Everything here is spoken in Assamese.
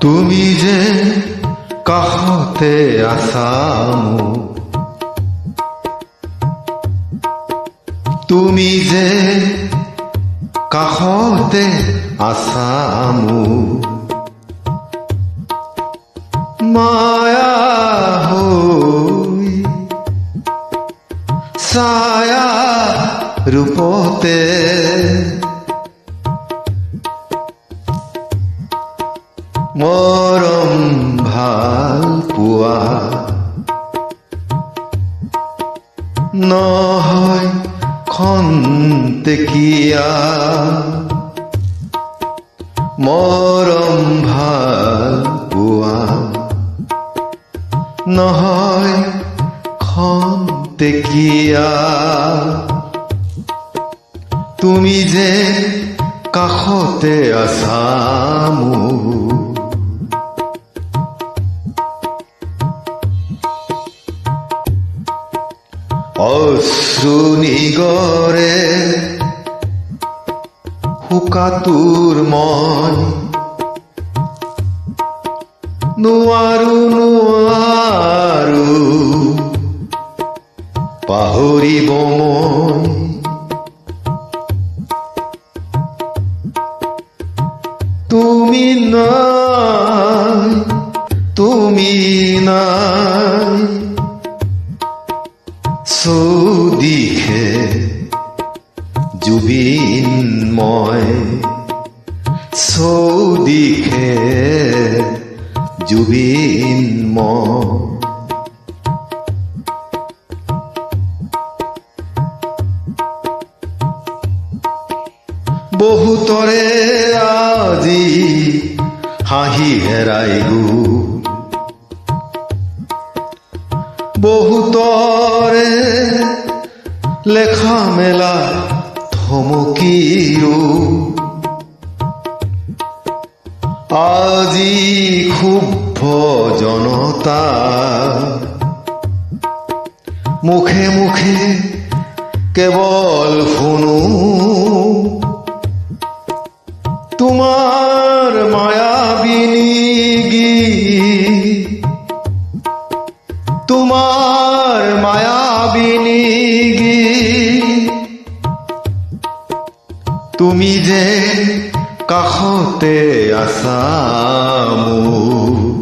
তুমি যে কাষতে আছা মোৰ, তুমি যে কাষতে আছা মোৰ, মায়া হৈ ছায়া ৰূপতে মৰম ভাল পোৱা নহয় খন্তেকীয়া, মৰম ভাল পোৱা নহয় খন্তেকীয়া। তুমি যে কাষতে আছা মোৰ, অশ্ৰু নিগৰে শোকাতুৰ মই নোৱাৰো নোৱাৰো পাহৰিব মই, তুমি নাই তুমি নাই চৌদিশে জুবিনময়, চৌদিশে জুবিনময়। বহুতৰে আজি হাঁহি হেৰাই গ'ল, বহুতৰে লেখা মেলা থমকিও, আজি ক্ষুব্ধ জনতা মুখে মুখে কেৱল শুনো তোমাৰ মায়াবিনী গীত, তোমাৰ মায়াবিনী গীত। তুমি যে কাষতে আছা মোৰ।